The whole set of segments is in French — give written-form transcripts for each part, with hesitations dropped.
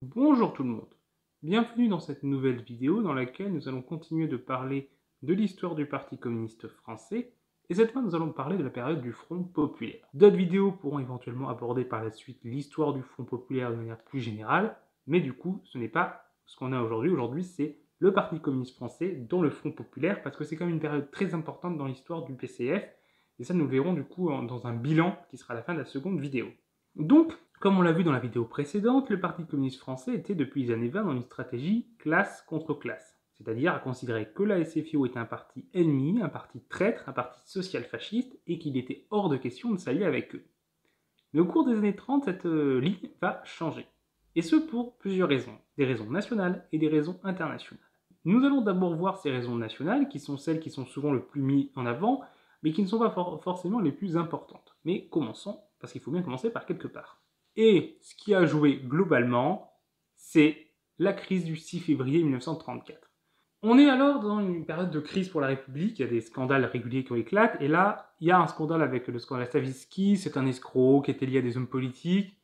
Bonjour tout le monde, bienvenue dans cette nouvelle vidéo dans laquelle nous allons continuer de parler de l'histoire du Parti communiste français, et cette fois nous allons parler de la période du Front populaire. D'autres vidéos pourront éventuellement aborder par la suite l'histoire du Front populaire de manière plus générale, mais du coup ce n'est pas ce qu'on a aujourd'hui. Aujourd'hui c'est le Parti communiste français dont le Front populaire, parce que c'est quand même une période très importante dans l'histoire du PCF, et ça nous le verrons du coup dans un bilan qui sera à la fin de la seconde vidéo. Donc, comme on l'a vu dans la vidéo précédente, le Parti communiste français était depuis les années 20 dans une stratégie classe contre classe, c'est-à-dire à considérer que la SFIO était un parti ennemi, un parti traître, un parti social-fasciste, et qu'il était hors de question de s'allier avec eux. Mais au cours des années 30, cette ligne va changer. Et ce pour plusieurs raisons, des raisons nationales et des raisons internationales. Nous allons d'abord voir ces raisons nationales, qui sont celles qui sont souvent le plus mises en avant, mais qui ne sont pas forcément les plus importantes. Mais commençons, parce qu'il faut bien commencer par quelque part. Et ce qui a joué globalement, c'est la crise du 6 février 1934. On est alors dans une période de crise pour la République, il y a des scandales réguliers qui éclatent, et là, il y a un scandale avec le scandale Stavisky, c'est un escroc qui était lié à des hommes politiques.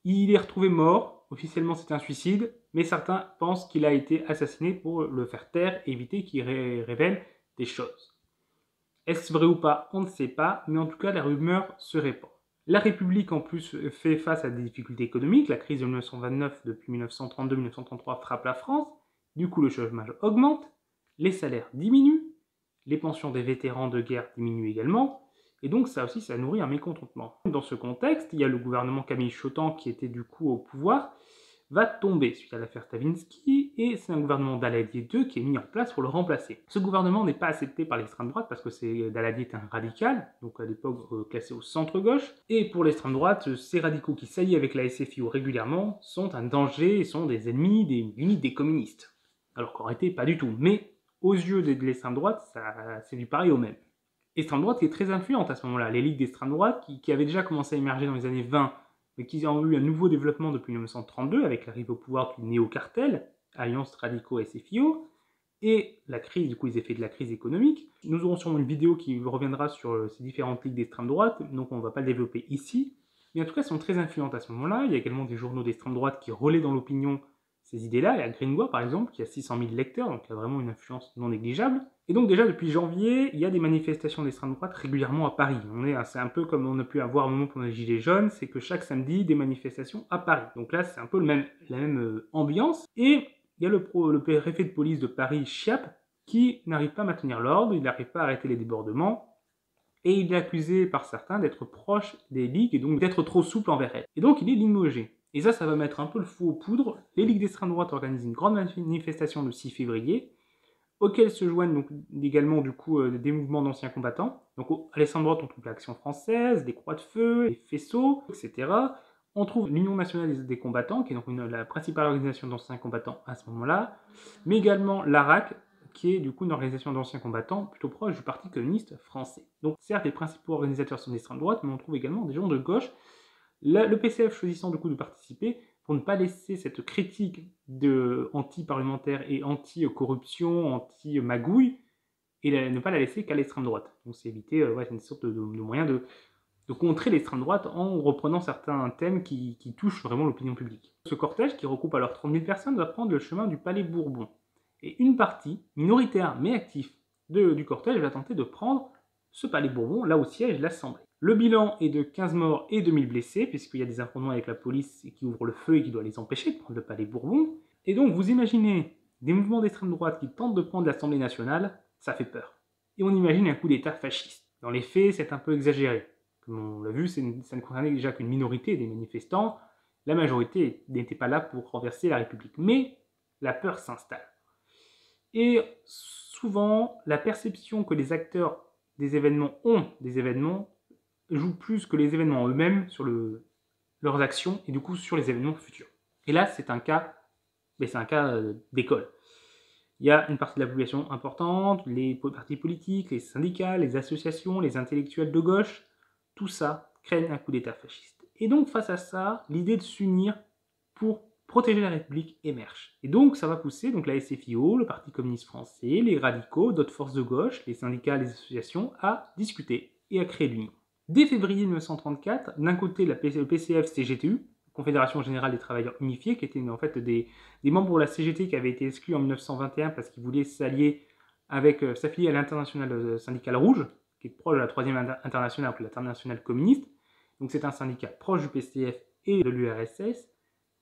Il est retrouvé mort, officiellement c'est un suicide, mais certains pensent qu'il a été assassiné pour le faire taire et éviter qu'il révèle des choses. Est-ce vrai ou pas? On ne sait pas, mais en tout cas la rumeur se répand. La République en plus fait face à des difficultés économiques, la crise de 1929 depuis 1932-1933 frappe la France, du coup le chômage augmente, les salaires diminuent, les pensions des vétérans de guerre diminuent également, et donc ça aussi ça nourrit un mécontentement. Dans ce contexte, il y a le gouvernement Camille Chotan qui était du coup au pouvoir, va tomber suite à l'affaire Stavinsky, et c'est un gouvernement Daladier II qui est mis en place pour le remplacer. Ce gouvernement n'est pas accepté par l'extrême droite parce que Daladier était un radical, donc à l'époque classé au centre-gauche, et pour l'extrême droite, ces radicaux qui s'allient avec la SFIO régulièrement sont un danger et sont des ennemis des communistes. Alors qu'en réalité, pas du tout, mais aux yeux de l'extrême droite, c'est du pareil au même. L'extrême droite qui est très influente à ce moment-là, les ligues d'extrême droite qui avaient déjà commencé à émerger dans les années 20, mais qui ont eu un nouveau développement depuis 1932 avec l'arrivée au pouvoir du néo-cartel, Alliance Radicaux SFIO, et la crise, du coup les effets de la crise économique. Nous aurons sûrement une vidéo qui reviendra sur ces différentes ligues d'extrême droite, donc on ne va pas le développer ici, mais en tout cas elles sont très influentes à ce moment-là. Il y a également des journaux d'extrême droite qui relaient dans l'opinion ces idées-là. Il y a Gringoire par exemple, qui a 600 000 lecteurs, donc il y a vraiment une influence non négligeable. Et donc déjà depuis janvier, il y a des manifestations d'extrême droite régulièrement à Paris. C'est un peu comme on a pu avoir un moment pendant les Gilets jaunes, c'est que chaque samedi, des manifestations à Paris. Donc là, c'est un peu la même ambiance. Et il y a le préfet de police de Paris, Chiappe, qui n'arrive pas à maintenir l'ordre, il n'arrive pas à arrêter les débordements, et il est accusé par certains d'être proche des ligues et donc d'être trop souple envers elles. Et donc il est limogé. Et ça va mettre un peu le feu aux poudres. Les ligues d'extrême droite organisent une grande manifestation le 6 février, auxquels se joignent donc également du coup des mouvements d'anciens combattants. Donc à l'extrême droite, on trouve l'Action française, les Croix de Feu, les Faisceaux, etc. On trouve l'Union nationale des combattants, qui est donc la principale organisation d'anciens combattants à ce moment-là, mais également l'ARAC, qui est du coup une organisation d'anciens combattants plutôt proche du Parti communiste français. Donc certes, les principaux organisateurs sont d'extrême droite, mais on trouve également des gens de gauche. Le PCF choisissant du coup de participer pour ne pas laisser cette critique anti-parlementaire et anti-corruption, anti-magouille, et ne pas la laisser qu'à l'extrême droite. Donc c'est éviter une sorte de moyen de contrer l'extrême droite en reprenant certains thèmes qui touchent vraiment l'opinion publique. Ce cortège, qui regroupe alors 30 000 personnes, va prendre le chemin du Palais Bourbon. Et une partie, minoritaire mais active, du cortège va tenter de prendre ce Palais Bourbon, là où siège l'Assemblée. Le bilan est de 15 morts et 2000 blessés, puisqu'il y a des affrontements avec la police qui ouvre le feu et qui doit les empêcher de prendre le Palais Bourbon. Et donc vous imaginez des mouvements d'extrême droite qui tentent de prendre l'Assemblée nationale, ça fait peur. Et on imagine un coup d'État fasciste. Dans les faits, c'est un peu exagéré. Comme on l'a vu, ça ne concernait déjà qu'une minorité des manifestants. La majorité n'était pas là pour renverser la République. Mais la peur s'installe. Et souvent, la perception que les acteurs des événements ont des événements joue plus que les événements eux-mêmes sur leurs actions et du coup sur les événements futurs. Et là, c'est un cas d'école. Il y a une partie de la population importante, les partis politiques, les syndicats, les associations, les intellectuels de gauche, tout ça craignent un coup d'État fasciste. Et donc face à ça, l'idée de s'unir pour protéger la République émerge. Et donc ça va pousser la SFIO, le Parti communiste français, les radicaux, d'autres forces de gauche, les syndicats, les associations, à discuter et à créer l'union. Dès février 1934, d'un côté le PCF-CGTU, Confédération Générale des Travailleurs Unifiés, qui étaient en fait des membres de la CGT qui avaient été exclus en 1921 parce qu'ils voulaient s'affilier à l'Internationale syndicale rouge, qui est proche de la Troisième Internationale, donc l'Internationale communiste. Donc c'est un syndicat proche du PCF et de l'URSS.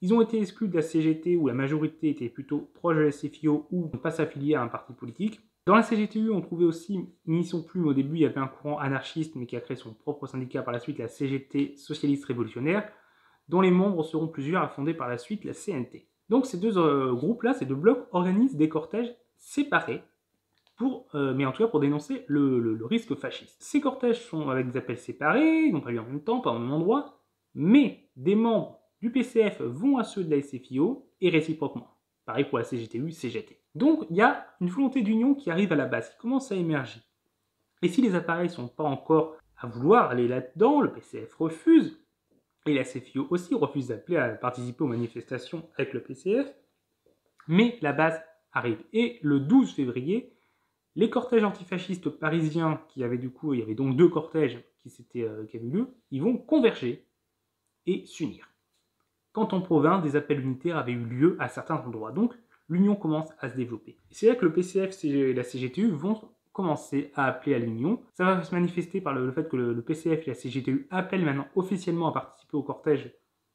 Ils ont été exclus de la CGT, où la majorité était plutôt proche de la SFIO ou ne pas s'affilier à un parti politique. Dans la CGTU, on trouvait aussi une mission plume. Au début, il y avait un courant anarchiste, mais qui a créé son propre syndicat par la suite, la CGT socialiste révolutionnaire, dont les membres seront plusieurs à fonder par la suite la CNT. Donc ces deux groupes-là, ces deux blocs, organisent des cortèges séparés, mais en tout cas pour dénoncer le risque fasciste. Ces cortèges sont avec des appels séparés, ils n'ont pas lieu en même temps, pas au même endroit, mais des membres du PCF vont à ceux de la SFIO et réciproquement. Pareil pour la CGTU, CGT. Donc il y a une volonté d'union qui arrive à la base, qui commence à émerger. Et si les appareils ne sont pas encore à vouloir aller là-dedans, le PCF refuse, et la CFIO aussi refuse d'appeler à participer aux manifestations avec le PCF, mais la base arrive. Et le 12 février, les cortèges antifascistes parisiens, il y avait donc deux cortèges qui avaient eu lieu, ils vont converger et s'unir. Quand en province, des appels unitaires avaient eu lieu à certains endroits. Donc, l'union commence à se développer. C'est là que le PCF et la CGTU vont commencer à appeler à l'union. Ça va se manifester par le fait que le PCF et la CGTU appellent maintenant officiellement à participer au cortège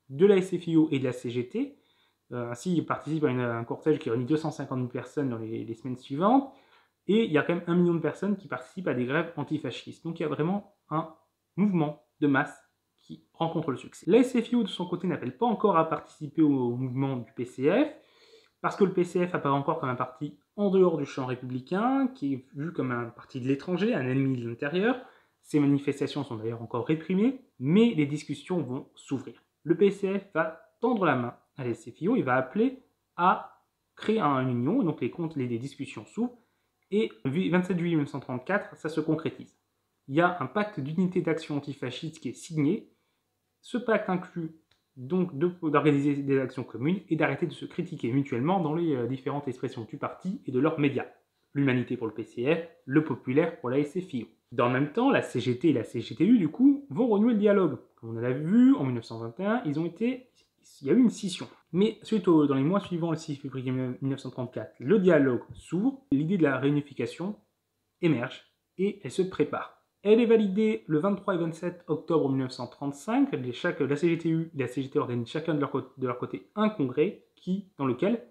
de la SFIO et de la CGT. Ainsi, ils participent à un cortège qui réunit 250 000 personnes dans les semaines suivantes. Et il y a quand même 1 million de personnes qui participent à des grèves antifascistes. Donc il y a vraiment un mouvement de masse qui rencontre le succès. La SFIO, de son côté, n'appelle pas encore à participer au mouvement du PCF, parce que le PCF apparaît encore comme un parti en dehors du champ républicain, qui est vu comme un parti de l'étranger, un ennemi de l'intérieur. Ces manifestations sont d'ailleurs encore réprimées, mais les discussions vont s'ouvrir. Le PCF va tendre la main à la SFIO, il va appeler à créer une union, donc les discussions s'ouvrent, et le 27 juillet 1934, ça se concrétise. Il y a un pacte d'unité d'action antifasciste qui est signé. Ce pacte inclut donc d'organiser des actions communes et d'arrêter de se critiquer mutuellement dans les différentes expressions du parti et de leurs médias. L'Humanité pour le PCF, le Populaire pour la SFIO. Dans le même temps, la CGT et la CGTU, du coup, vont renouer le dialogue. Comme on l'a vu, en 1921, il y a eu une scission. Mais dans les mois suivants, le 6 février 1934, le dialogue s'ouvre, l'idée de la réunification émerge et elle se prépare. Elle est validée le 23 et 27 octobre 1935. La CGTU et la CGT organisent chacun de leur côté un congrès dans lequel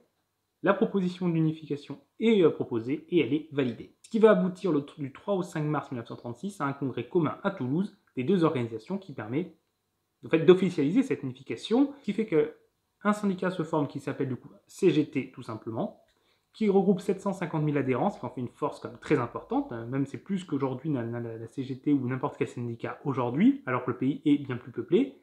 la proposition d'unification est proposée et elle est validée. Ce qui va aboutir du 3 au 5 mars 1936 à un congrès commun à Toulouse des deux organisations qui permet d'officialiser cette unification, ce qui fait qu'un syndicat se forme qui s'appelle du coup CGT tout simplement, qui regroupe 750 000 adhérents, ce qui en fait une force quand même très importante, même c'est plus qu'aujourd'hui la CGT ou n'importe quel syndicat aujourd'hui, alors que le pays est bien plus peuplé.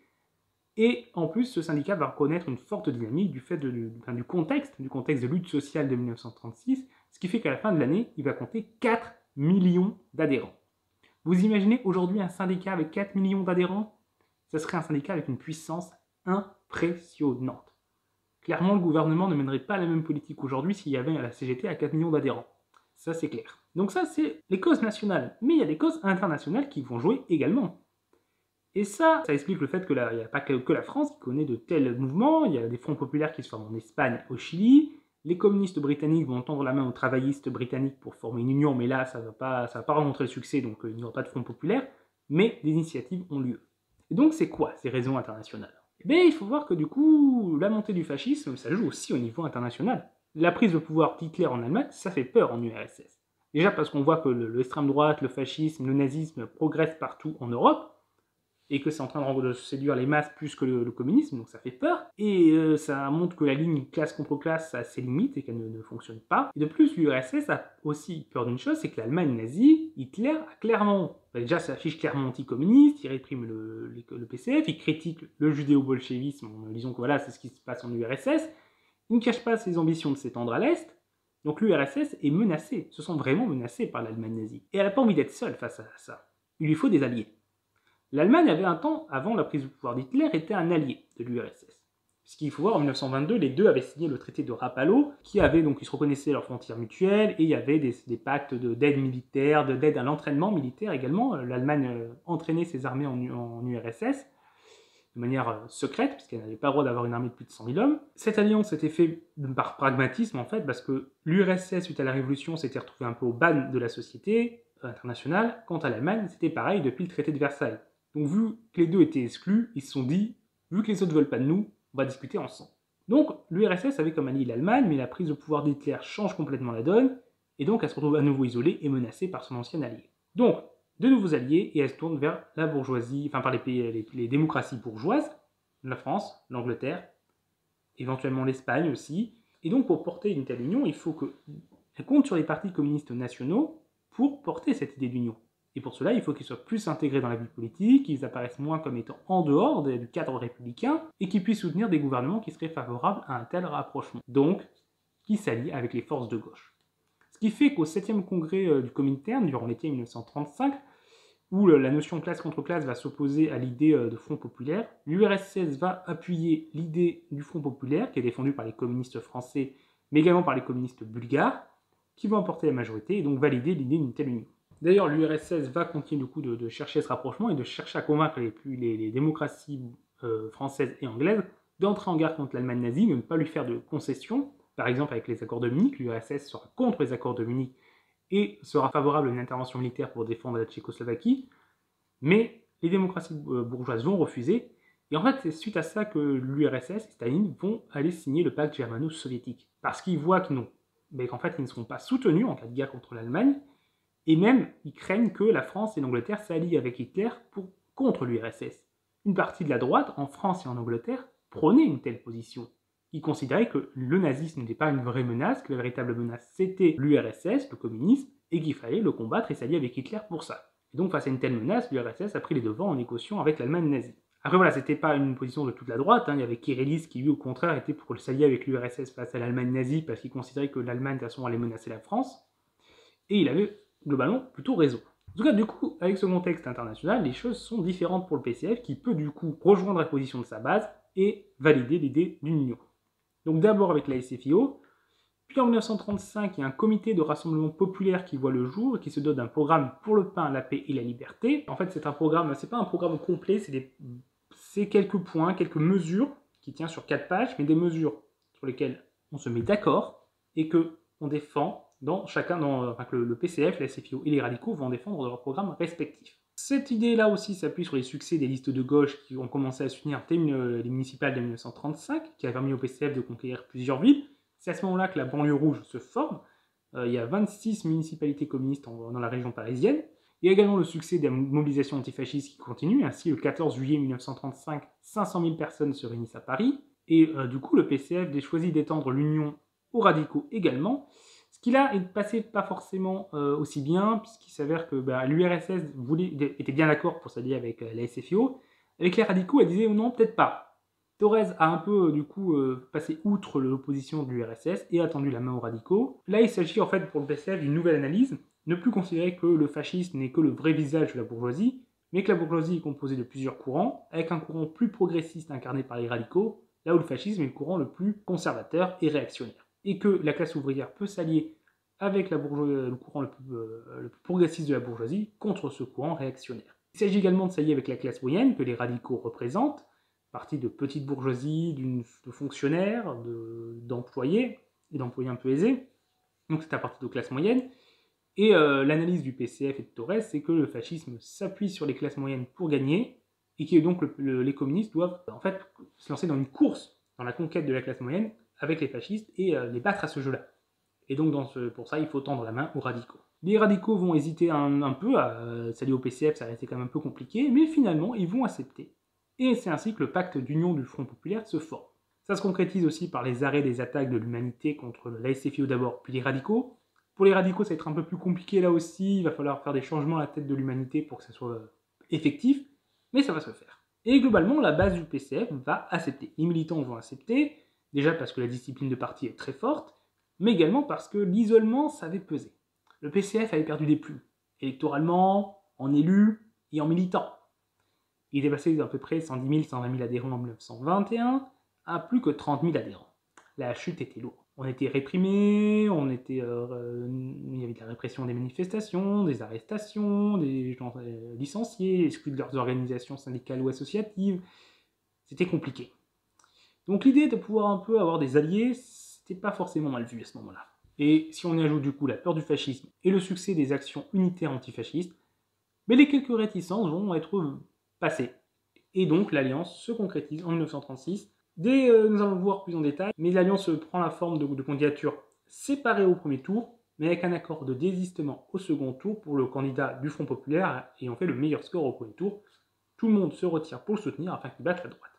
Et en plus, ce syndicat va reconnaître une forte dynamique du fait du contexte de lutte sociale de 1936, ce qui fait qu'à la fin de l'année, il va compter 4 millions d'adhérents. Vous imaginez aujourd'hui un syndicat avec 4 millions d'adhérents? Ce serait un syndicat avec une puissance impressionnante. Clairement, le gouvernement ne mènerait pas la même politique aujourd'hui s'il y avait la CGT à 4 millions d'adhérents. Ça, c'est clair. Donc ça, c'est les causes nationales. Mais il y a des causes internationales qui vont jouer également. Et ça explique le fait qu'il n'y a pas que la France qui connaît de tels mouvements. Il y a des fronts populaires qui se forment en Espagne, au Chili. Les communistes britanniques vont tendre la main aux travaillistes britanniques pour former une union, mais là, ça va pas rencontrer le succès, donc il n'y aura pas de front populaire. Mais des initiatives ont lieu. Et donc, c'est quoi ces raisons internationales? Eh bien, il faut voir que du coup, la montée du fascisme, ça joue aussi au niveau international. La prise de pouvoir d'Hitler en Allemagne, ça fait peur en URSS. Déjà parce qu'on voit que l'extrême droite, le fascisme, le nazisme progressent partout en Europe, et que c'est en train de séduire les masses plus que le communisme, donc ça fait peur. Et ça montre que la ligne classe contre classe a ses limites et qu'elle ne fonctionne pas. Et de plus, l'URSS a aussi peur d'une chose, c'est que l'Allemagne nazie, Hitler, a clairement, déjà s'affiche clairement anticommuniste, il réprime le PCF, il critique le judéo-bolchevisme en disant que voilà, c'est ce qui se passe en URSS. Il ne cache pas ses ambitions de s'étendre à l'Est. Donc l'URSS est menacée, se sent vraiment menacée par l'Allemagne nazie. Et elle n'a pas envie d'être seule face à ça. Il lui faut des alliés. L'Allemagne avait un temps, avant la prise du pouvoir d'Hitler, était un allié de l'URSS. Ce qu'il faut voir, en 1922, les deux avaient signé le traité de Rapallo, qui se reconnaissaient leurs frontières mutuelles, et il y avait des pactes d'aide militaire, d'aide à l'entraînement militaire également. L'Allemagne entraînait ses armées en URSS. de manière secrète, puisqu'elle n'avait pas le droit d'avoir une armée de plus de 100 000 hommes. Cette alliance était faite par pragmatisme, en fait, parce que l'URSS, suite à la Révolution, s'était retrouvée un peu au ban de la société internationale. Quant à l'Allemagne, c'était pareil depuis le traité de Versailles. Donc, vu que les deux étaient exclus, ils se sont dit, vu que les autres ne veulent pas de nous, on va discuter ensemble. Donc, l'URSS avait comme allié l'Allemagne, mais la prise de pouvoir d'Hitler change complètement la donne, et donc elle se retrouve à nouveau isolée et menacée par son ancien allié. Donc, de nouveaux alliés, et elle se tourne vers la bourgeoisie, enfin par les démocraties bourgeoises, la France, l'Angleterre, éventuellement l'Espagne aussi. Et donc, pour porter une telle union, il faut qu'elle compte sur les partis communistes nationaux pour porter cette idée d'union. Et pour cela, il faut qu'ils soient plus intégrés dans la vie politique, qu'ils apparaissent moins comme étant en dehors du cadre républicain, et qu'ils puissent soutenir des gouvernements qui seraient favorables à un tel rapprochement. Donc, qui s'allient avec les forces de gauche. Ce qui fait qu'au 7e congrès du Comintern, durant l'été 1935, où la notion classe contre classe va s'opposer à l'idée de Front populaire, l'URSS va appuyer l'idée du Front populaire, qui est défendue par les communistes français, mais également par les communistes bulgares, qui vont emporter la majorité et donc valider l'idée d'une telle union. D'ailleurs, l'URSS va continuer du coup de chercher ce rapprochement et de chercher à convaincre les démocraties françaises et anglaises d'entrer en guerre contre l'Allemagne nazie, mais de ne pas lui faire de concessions. Par exemple, avec les accords de Munich, l'URSS sera contre les accords de Munich et sera favorable à une intervention militaire pour défendre la Tchécoslovaquie, mais les démocraties bourgeoises vont refuser, et en fait c'est suite à ça que l'URSS et Staline vont aller signer le pacte germano-soviétique, parce qu'ils voient qu'en fait ils ne seront pas soutenus en cas de guerre contre l'Allemagne, et même ils craignent que la France et l'Angleterre s'allient avec Hitler contre l'URSS. Une partie de la droite, en France et en Angleterre, prônait une telle position. Ils considéraient que le nazisme n'était pas une vraie menace, que la véritable menace c'était l'URSS, le communisme, et qu'il fallait le combattre et s'allier avec Hitler pour ça. Et donc face à une telle menace, l'URSS a pris les devants en négociant avec l'Allemagne nazie. Après voilà, c'était pas une position de toute la droite, il y avait Kirillis qui lui au contraire était pour s'allier avec l'URSS face à l'Allemagne nazie parce qu'il considérait que l'Allemagne de toute façon allait menacer la France, et il avait globalement plutôt raison. En tout cas, du coup, avec ce contexte international, les choses sont différentes pour le PCF qui peut du coup rejoindre la position de sa base et valider l'idée d'une union. Donc d'abord avec la SFIO, puis en 1935, il y a un comité de rassemblement populaire qui voit le jour et qui se dote d'un programme pour le pain, la paix et la liberté. En fait, c'est un programme, c'est pas un programme complet, c'est quelques points, quelques mesures qui tient sur 4 pages, mais des mesures sur lesquelles on se met d'accord et que on défend que le PCF, la SFIO et les radicaux vont défendre dans leurs programmes respectifs. Cette idée-là aussi s'appuie sur les succès des listes de gauche qui ont commencé à s'unir dès les municipales de 1935, qui a permis au PCF de conquérir plusieurs villes. C'est à ce moment-là que la banlieue rouge se forme. Il y a 26 municipalités communistes dans la région parisienne. Il y a également le succès des mobilisations antifascistes qui continuent. Ainsi, le 14 juillet 1935, 500 000 personnes se réunissent à Paris. Et du coup, le PCF choisit d'étendre l'union aux radicaux également. Ce qui là est passé pas forcément aussi bien, puisqu'il s'avère que l'URSS était bien d'accord pour s'allier avec la SFIO. Avec les radicaux, elle disait non, peut-être pas. Thorez a un peu du coup passé outre l'opposition de l'URSS et a tendu la main aux radicaux. Là, il s'agit en fait pour le PCF d'une nouvelle analyse, ne plus considérer que le fascisme n'est que le vrai visage de la bourgeoisie, mais que la bourgeoisie est composée de plusieurs courants, avec un courant plus progressiste incarné par les radicaux, là où le fascisme est le courant le plus conservateur et réactionnaire. Et que la classe ouvrière peut s'allier avec le courant le plus progressiste de la bourgeoisie contre ce courant réactionnaire. Il s'agit également de s'allier avec la classe moyenne que les radicaux représentent, partie de petite bourgeoisie, de fonctionnaires, d'employés, et d'employés un peu aisés, donc c'est à partir de classe moyenne. Et l'analyse du PCF et de Thorez, c'est que le fascisme s'appuie sur les classes moyennes pour gagner, et que donc les communistes doivent en fait se lancer dans une course, dans la conquête de la classe moyenne, avec les fascistes, et les battre à ce jeu-là. Et donc pour ça, il faut tendre la main aux radicaux. Les radicaux vont hésiter un peu à s'allier au PCF, ça restait quand même un peu compliqué, mais finalement, ils vont accepter. Et c'est ainsi que le pacte d'union du Front populaire se forme. Ça se concrétise aussi par les arrêts des attaques de l'humanité contre la SFIO d'abord, puis les radicaux. Pour les radicaux, ça va être un peu plus compliqué là aussi, il va falloir faire des changements à la tête de l'humanité pour que ça soit effectif, mais ça va se faire. Et globalement, la base du PCF va accepter. Les militants vont accepter, déjà parce que la discipline de parti est très forte, mais également parce que l'isolement, ça avait pesé. Le PCF avait perdu des plumes, électoralement, en élus et en militants. Il était passé d'à peu près 110 000, 120 000 adhérents en 1921 à plus que 30 000 adhérents. La chute était lourde. On était réprimés, il y avait de la répression des manifestations, des arrestations, des gens licenciés, exclus de leurs organisations syndicales ou associatives. c'était compliqué. Donc l'idée de pouvoir un peu avoir des alliés, c'était pas forcément mal vu à ce moment-là. Et si on y ajoute du coup la peur du fascisme et le succès des actions unitaires antifascistes, mais les quelques réticences vont être passées. Et donc l'alliance se concrétise en 1936. Nous allons le voir plus en détail, mais l'alliance prend la forme de candidatures séparées au premier tour, mais avec un accord de désistement au second tour pour le candidat du Front Populaire ayant fait le meilleur score au premier tour. Tout le monde se retire pour le soutenir afin qu'il batte la droite.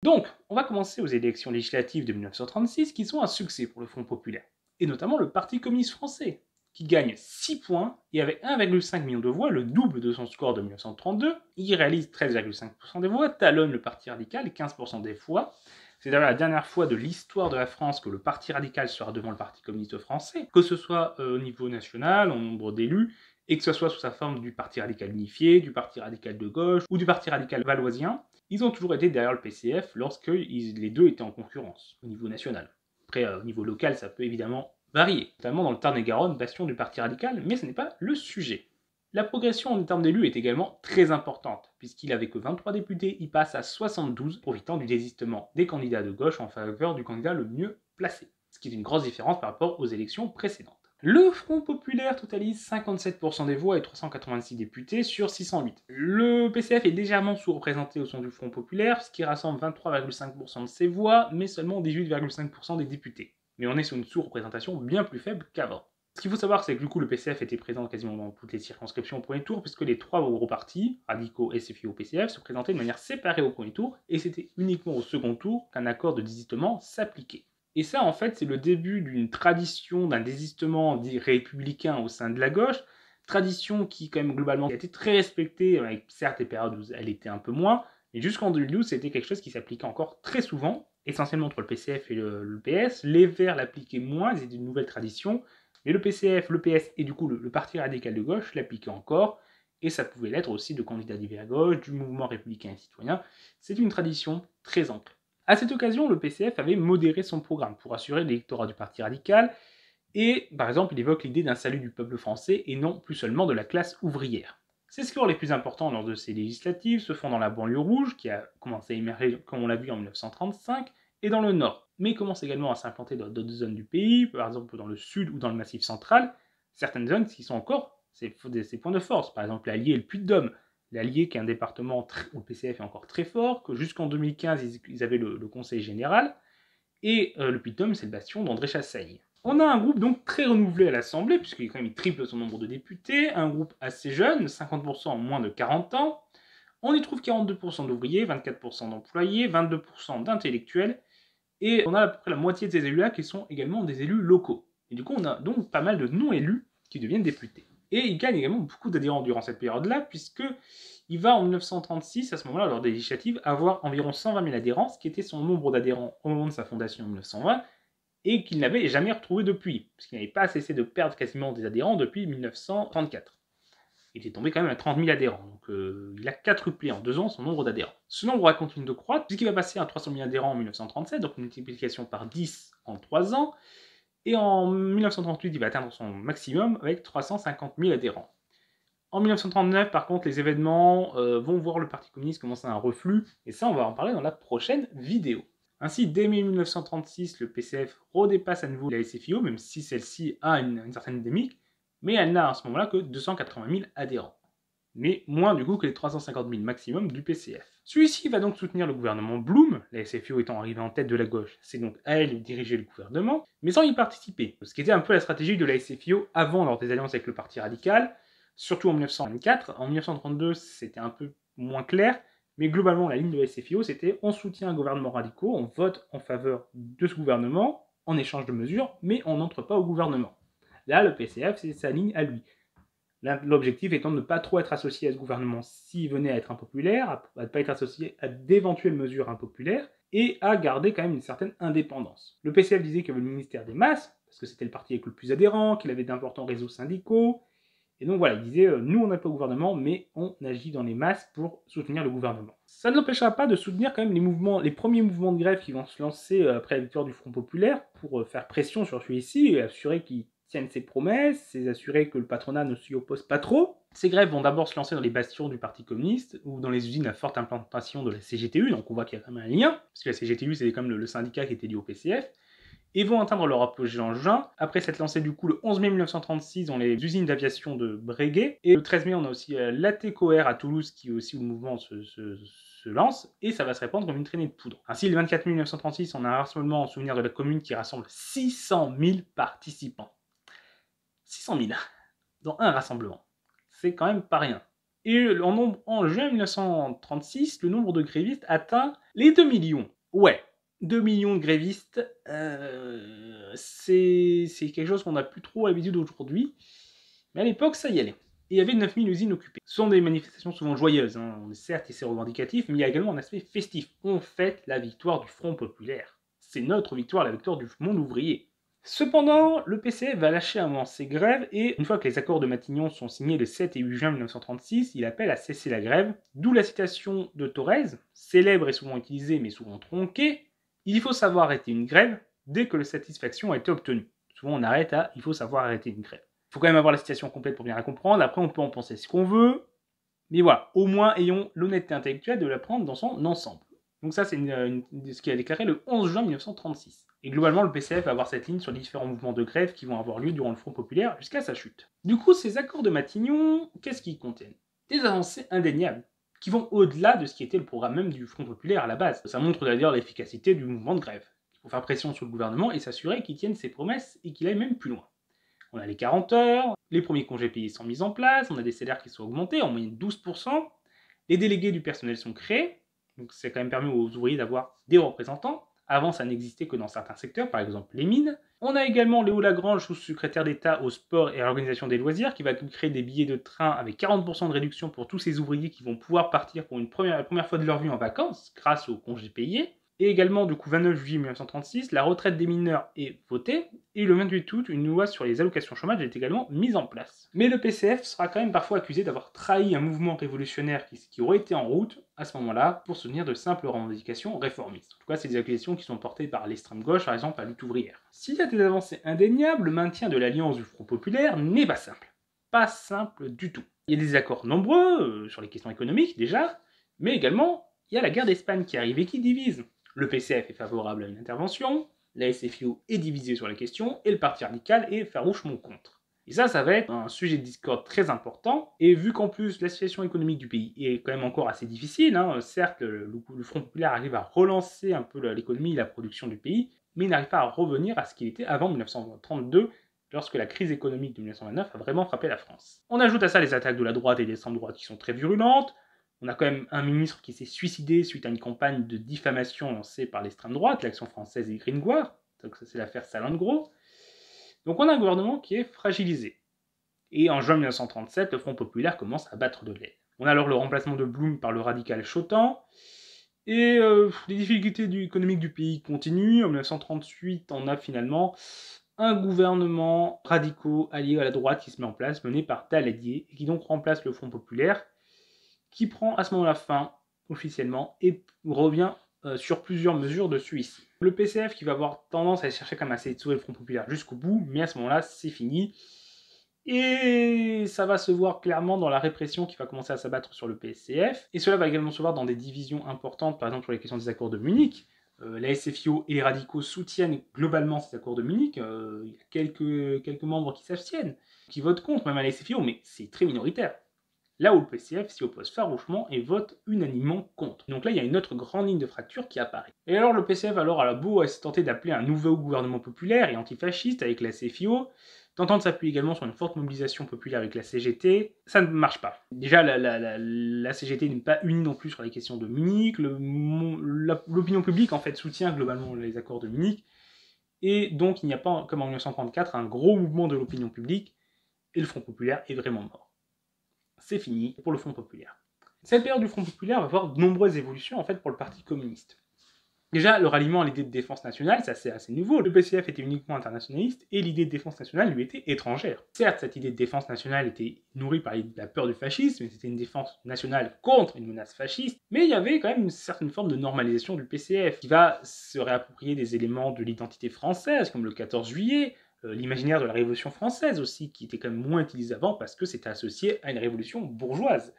Donc, on va commencer aux élections législatives de 1936 qui sont un succès pour le Front Populaire, et notamment le Parti communiste français, qui gagne 6 points et avec 1,5 million de voix, le double de son score de 1932, il réalise 13,5% des voix, talonne le Parti radical 15% des fois. C'est d'ailleurs la dernière fois de l'histoire de la France que le Parti radical sera devant le Parti communiste français, que ce soit au niveau national, en nombre d'élus, et que ce soit sous sa forme du Parti radical unifié, du Parti radical de gauche ou du Parti radical valoisien. Ils ont toujours été derrière le PCF lorsque les deux étaient en concurrence au niveau national. Après, au niveau local, ça peut évidemment varier, notamment dans le Tarn-et-Garonne, bastion du Parti radical, mais ce n'est pas le sujet. La progression en termes d'élus est également très importante, puisqu'il n'avait que 23 députés, il passe à 72, profitant du désistement des candidats de gauche en faveur du candidat le mieux placé, ce qui est une grosse différence par rapport aux élections précédentes. Le Front Populaire totalise 57% des voix et 386 députés sur 608. Le PCF est légèrement sous-représenté au sein du Front Populaire, ce qui rassemble 23,5% de ses voix, mais seulement 18,5% des députés. Mais on est sur une sous-représentation bien plus faible qu'avant. Ce qu'il faut savoir, c'est que du coup, le PCF était présent quasiment dans toutes les circonscriptions au premier tour, puisque les trois gros partis, radicaux, SFIO, PCF, se présentaient de manière séparée au premier tour, et c'était uniquement au second tour qu'un accord de désistement s'appliquait. Et ça, en fait, c'est le début d'une tradition, d'un désistement dit républicain au sein de la gauche, tradition qui, quand même, globalement, a été très respectée, avec certes des périodes où elle était un peu moins, mais jusqu'en 2012, c'était quelque chose qui s'appliquait encore très souvent, essentiellement entre le PCF et le PS. Les Verts l'appliquaient moins, c'était une nouvelle tradition, mais le PCF, le PS et du coup le Parti radical de gauche l'appliquaient encore, et ça pouvait l'être aussi de candidats divers à gauche, du mouvement républicain et citoyen. C'est une tradition très ancrée. À cette occasion, le PCF avait modéré son programme pour assurer l'électorat du Parti radical, et par exemple, il évoque l'idée d'un salut du peuple français et non plus seulement de la classe ouvrière. Ses scores les plus importants lors de ces législatives se font dans la banlieue rouge, qui a commencé à émerger, comme on l'a vu en 1935, et dans le nord, mais commence également à s'implanter dans d'autres zones du pays, par exemple dans le sud ou dans le massif central, certaines zones qui sont encore ses points de force, par exemple l'Allier et le Puy-de-Dôme. L'Allier qui est un département où le PCF est encore très fort, que jusqu'en 2015 ils avaient le conseil général, et le Puy-de-Dôme c'est le bastion d'André Chassaigne. On a un groupe donc très renouvelé à l'Assemblée, puisqu'il triple son nombre de députés, un groupe assez jeune, 50% en moins de 40 ans. On y trouve 42% d'ouvriers, 24% d'employés, 22% d'intellectuels, et on a à peu près la moitié de ces élus-là qui sont également des élus locaux. Et du coup, on a donc pas mal de non-élus qui deviennent députés. Et il gagne également beaucoup d'adhérents durant cette période-là, puisqu'il va en 1936, à ce moment-là, lors des législatives, avoir environ 120 000 adhérents, ce qui était son nombre d'adhérents au moment de sa fondation en 1920, et qu'il n'avait jamais retrouvé depuis, puisqu'il n'avait pas cessé de perdre quasiment des adhérents depuis 1934. Il est tombé quand même à 30 000 adhérents, donc il a quadruplé en 2 ans son nombre d'adhérents. Ce nombre va continuer de croître, puisqu'il va passer à 300 000 adhérents en 1937, donc une multiplication par 10 en 3 ans, et en 1938, il va atteindre son maximum avec 350 000 adhérents. En 1939, par contre, les événements vont voir le Parti communiste commencer un reflux, et ça, on va en parler dans la prochaine vidéo. Ainsi, dès 1936, le PCF redépasse à nouveau la SFIO, même si celle-ci a une certaine dynamique, mais elle n'a à ce moment-là que 280 000 adhérents. Mais moins du coup que les 350 000 maximum du PCF. Celui-ci va donc soutenir le gouvernement Blum, la SFIO étant arrivée en tête de la gauche, c'est donc à elle de diriger le gouvernement, mais sans y participer, ce qui était un peu la stratégie de la SFIO avant lors des alliances avec le Parti radical, surtout en 1924. En 1932, c'était un peu moins clair, mais globalement, la ligne de la SFIO, c'était on soutient un gouvernement radical, on vote en faveur de ce gouvernement, en échange de mesures, mais on n'entre pas au gouvernement. Là, le PCF, c'est sa ligne à lui. L'objectif étant de ne pas trop être associé à ce gouvernement s'il venait à être impopulaire, à ne pas être associé à d'éventuelles mesures impopulaires, et à garder quand même une certaine indépendance. Le PCF disait qu'il y avait le ministère des masses, parce que c'était le parti avec le plus adhérents, qu'il avait d'importants réseaux syndicaux, et donc voilà, il disait, nous on n'est pas au gouvernement, mais on agit dans les masses pour soutenir le gouvernement. Ça ne l'empêchera pas de soutenir quand même les premiers mouvements de grève qui vont se lancer après la victoire du Front Populaire, pour faire pression sur celui-ci, et assurer qu'il tienne ses promesses, c'est assurer que le patronat ne s'y oppose pas trop. Ces grèves vont d'abord se lancer dans les bastions du Parti communiste ou dans les usines à forte implantation de la CGTU, donc on voit qu'il y a quand même un lien, parce que la CGTU c'est quand même le syndicat qui était lié au PCF, et vont atteindre leur apogée en juin. Après s'être lancé du coup le 11 mai 1936 dans les usines d'aviation de Breguet, et le 13 mai on a aussi l'ATCOR à Toulouse qui aussi où le mouvement se lance, et ça va se répandre comme une traînée de poudre. Ainsi le 24 mai 1936 on a un rassemblement en souvenir de la commune qui rassemble 600 000 participants. 600 000 dans un rassemblement. C'est quand même pas rien. Et en juin 1936, le nombre de grévistes atteint les 2 millions. Ouais, 2 millions de grévistes, c'est quelque chose qu'on n'a plus trop l'habitude aujourd'hui. Mais à l'époque, ça y allait. Et il y avait 9000 usines occupées. Ce sont des manifestations souvent joyeuses, hein. Certes, c'est revendicatif, mais il y a également un aspect festif. On fête la victoire du Front populaire. C'est notre victoire, la victoire du monde ouvrier. Cependant, le PCF va lâcher un moment ses grèves et, une fois que les accords de Matignon sont signés le 7 et 8 juin 1936, il appelle à cesser la grève, d'où la citation de Thorez, célèbre et souvent utilisée mais souvent tronquée, « Il faut savoir arrêter une grève dès que la satisfaction a été obtenue ». Souvent on arrête à « il faut savoir arrêter une grève ». Il faut quand même avoir la citation complète pour bien la comprendre, après on peut en penser ce qu'on veut, mais voilà, au moins ayons l'honnêteté intellectuelle de la prendre dans son ensemble. Donc ça c'est ce qui a déclaré le 11 juin 1936. Et globalement, le PCF va avoir cette ligne sur les différents mouvements de grève qui vont avoir lieu durant le Front populaire jusqu'à sa chute. Du coup, ces accords de Matignon, qu'est-ce qu'ils contiennent? Des avancées indéniables, qui vont au-delà de ce qui était le programme même du Front populaire à la base. Ça montre d'ailleurs l'efficacité du mouvement de grève. Il faut faire pression sur le gouvernement et s'assurer qu'il tienne ses promesses et qu'il aille même plus loin. On a les 40 heures, les premiers congés payés sont mis en place, on a des salaires qui sont augmentés, en moyenne 12%, les délégués du personnel sont créés, donc c'est quand même permis aux ouvriers d'avoir des représentants. Avant, ça n'existait que dans certains secteurs, par exemple les mines. On a également Léo Lagrange, sous-secrétaire d'État au sport et à l'organisation des loisirs, qui va créer des billets de train avec 40% de réduction pour tous ces ouvriers qui vont pouvoir partir pour la première fois de leur vie en vacances, grâce aux congés payés. Et également, du coup, 29 juillet 1936, la retraite des mineurs est votée, et le 28 août, une loi sur les allocations chômage est également mise en place. Mais le PCF sera quand même parfois accusé d'avoir trahi un mouvement révolutionnaire qui aurait été en route, à ce moment-là, pour soutenir de simples revendications réformistes. En tout cas, c'est des accusations qui sont portées par l'extrême gauche, par exemple, à la lutte ouvrière. S'il y a des avancées indéniables, le maintien de l'alliance du Front populaire n'est pas simple. Pas simple du tout. Il y a des accords nombreux, sur les questions économiques, déjà, mais également, il y a la guerre d'Espagne qui arrive et qui divise. Le PCF est favorable à une intervention, la SFIO est divisée sur la question, et le Parti radical est farouchement contre. Et ça va être un sujet de discorde très important, et vu qu'en plus la situation économique du pays est quand même encore assez difficile, hein, certes le Front populaire arrive à relancer un peu l'économie et la production du pays, mais il n'arrive pas à revenir à ce qu'il était avant 1932, lorsque la crise économique de 1929 a vraiment frappé la France. On ajoute à ça les attaques de la droite et de l'extrême droite qui sont très virulentes. On a quand même un ministre qui s'est suicidé suite à une campagne de diffamation lancée par l'extrême droite, l'Action française et Gringoire. Donc ça c'est l'affaire Salingro. Donc on a un gouvernement qui est fragilisé. Et en juin 1937, le Front populaire commence à battre de l'aile. On a alors le remplacement de Blum par le radical Chotan. Et les difficultés économiques du pays continuent. En 1938, on a finalement un gouvernement radicaux allié à la droite qui se met en place, mené par Daladier, et qui donc remplace le Front populaire, qui prend à ce moment-là fin, officiellement, et revient sur plusieurs mesures de celui-ci. Le PCF qui va avoir tendance à chercher quand même à essayer de sauver le Front populaire jusqu'au bout, mais à ce moment-là, c'est fini. Et ça va se voir clairement dans la répression qui va commencer à s'abattre sur le PCF, et cela va également se voir dans des divisions importantes, par exemple sur les questions des accords de Munich. La SFIO et les radicaux soutiennent globalement ces accords de Munich. Il y a quelques membres qui s'abstiennent, qui votent contre, même à la SFIO, mais c'est très minoritaire. Là où le PCF s'y oppose farouchement et vote unanimement contre. Donc là, il y a une autre grande ligne de fracture qui apparaît. Et alors le PCF a la beau tenter d'appeler un nouveau gouvernement populaire et antifasciste avec la CFIO, tentant de s'appuyer également sur une forte mobilisation populaire avec la CGT, ça ne marche pas. Déjà, la CGT n'est pas unie non plus sur les questions de Munich, l'opinion publique en fait soutient globalement les accords de Munich, et donc il n'y a pas, comme en 1934, un gros mouvement de l'opinion publique, et le Front populaire est vraiment mort. C'est fini pour le Front populaire. Cette période du Front populaire va avoir de nombreuses évolutions en fait pour le Parti communiste. Déjà, le ralliement à l'idée de défense nationale, ça c'est assez nouveau. Le PCF était uniquement internationaliste et l'idée de défense nationale lui était étrangère. Certes, cette idée de défense nationale était nourrie par la peur du fascisme, mais c'était une défense nationale contre une menace fasciste, mais il y avait quand même une certaine forme de normalisation du PCF qui va se réapproprier des éléments de l'identité française, comme le 14 juillet, l'imaginaire de la Révolution française aussi, qui était quand même moins utilisé avant parce que c'était associé à une révolution bourgeoise,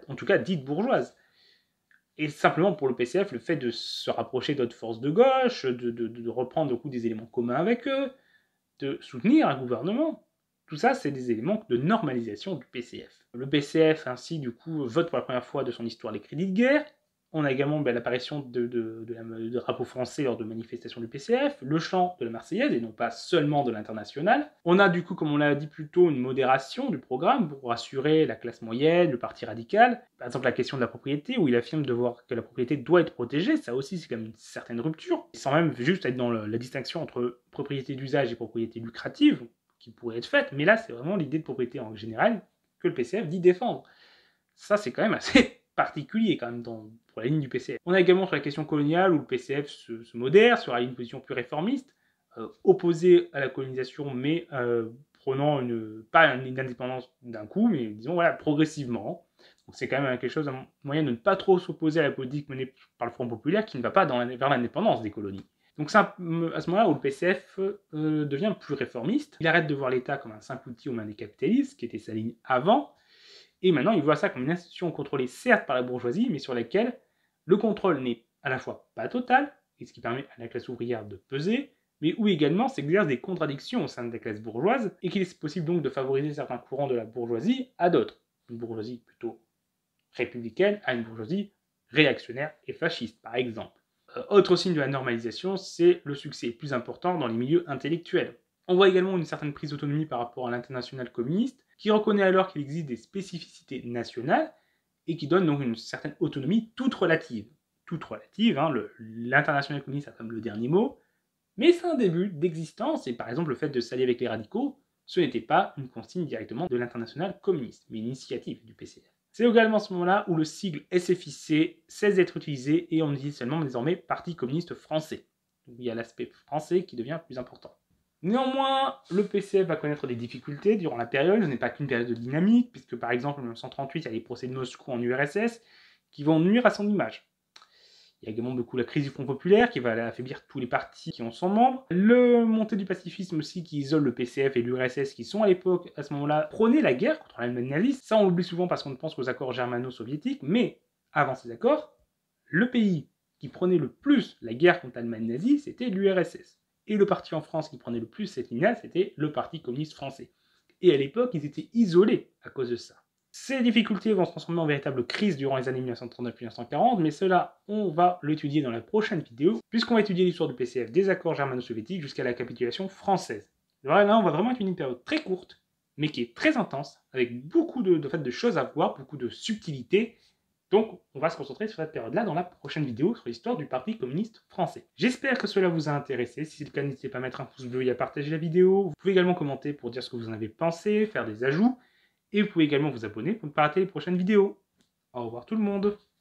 en tout cas dite bourgeoise. Et simplement pour le PCF, le fait de se rapprocher d'autres forces de gauche, de reprendre du coup des éléments communs avec eux, de soutenir un gouvernement, tout ça c'est des éléments de normalisation du PCF. Le PCF ainsi du coup vote pour la première fois de son histoire les crédits de guerre. On a également l'apparition de drapeau français lors de manifestations du PCF, le chant de la Marseillaise, et non pas seulement de l'Internationale. On a du coup, comme on l'a dit plus tôt, une modération du programme pour rassurer la classe moyenne, le parti radical. Par exemple, la question de la propriété, où il affirme que la propriété doit être protégée, ça aussi c'est quand même une certaine rupture, sans même juste être dans la distinction entre propriété d'usage et propriété lucrative, qui pourrait être faite, mais là c'est vraiment l'idée de propriété en général que le PCF dit défendre. Ça c'est quand même assez particulier quand même pour la ligne du PCF. On a également sur la question coloniale où le PCF se modère, sera une position plus réformiste, opposée à la colonisation, mais prenant pas une indépendance d'un coup, mais disons voilà, progressivement. Donc c'est quand même quelque chose, un moyen de ne pas trop s'opposer à la politique menée par le Front populaire qui ne va pas vers l'indépendance des colonies. Donc c'est à ce moment-là où le PCF devient plus réformiste. Il arrête de voir l'État comme un simple outil aux mains des capitalistes, qui était sa ligne avant, et maintenant, il voit ça comme une institution contrôlée certes par la bourgeoisie, mais sur laquelle le contrôle n'est à la fois pas total, et ce qui permet à la classe ouvrière de peser, mais où également s'exercent des contradictions au sein de la classe bourgeoise, et qu'il est possible donc de favoriser certains courants de la bourgeoisie à d'autres. Une bourgeoisie plutôt républicaine à une bourgeoisie réactionnaire et fasciste, par exemple. Autre signe de la normalisation, c'est le succès plus important dans les milieux intellectuels. On voit également une certaine prise d'autonomie par rapport à l'international communiste, qui reconnaît alors qu'il existe des spécificités nationales et qui donne donc une certaine autonomie toute relative. Toute relative, hein, l'international communiste a comme le dernier mot, mais c'est un début d'existence, et par exemple le fait de s'allier avec les radicaux, ce n'était pas une consigne directement de l'international communiste, mais une initiative du PCF. C'est également à ce moment-là où le sigle SFIC cesse d'être utilisé et on utilise seulement désormais Parti communiste français. Donc, il y a l'aspect français qui devient plus important. Néanmoins, le PCF va connaître des difficultés durant la période, ce n'est pas qu'une période de dynamique, puisque par exemple en 1938, il y a les procès de Moscou en URSS qui vont nuire à son image. Il y a également beaucoup la crise du Front populaire qui va affaiblir tous les partis qui ont son membre. Le montée du pacifisme aussi qui isole le PCF et l'URSS qui sont à l'époque, à ce moment-là, prônaient la guerre contre l'Allemagne naziste. Ça on l'oublie souvent parce qu'on pense aux accords germano-soviétiques, mais avant ces accords, le pays qui prenait le plus la guerre contre l'Allemagne nazie, c'était l'URSS. Et le parti en France qui prenait le plus cette ligne-là, c'était le Parti communiste français. Et à l'époque, ils étaient isolés à cause de ça. Ces difficultés vont se transformer en véritable crise durant les années 1939-1940, mais cela, on va l'étudier dans la prochaine vidéo, puisqu'on va étudier l'histoire du PCF des accords germano-soviétiques jusqu'à la capitulation française. Alors là, on va vraiment étudier une période très courte, mais qui est très intense, avec beaucoup de choses à voir, beaucoup de subtilités. Donc, on va se concentrer sur cette période-là dans la prochaine vidéo sur l'histoire du Parti communiste français. J'espère que cela vous a intéressé. Si c'est le cas, n'hésitez pas à mettre un pouce bleu et à partager la vidéo. Vous pouvez également commenter pour dire ce que vous en avez pensé, faire des ajouts. Et vous pouvez également vous abonner pour ne pas rater les prochaines vidéos. Au revoir tout le monde!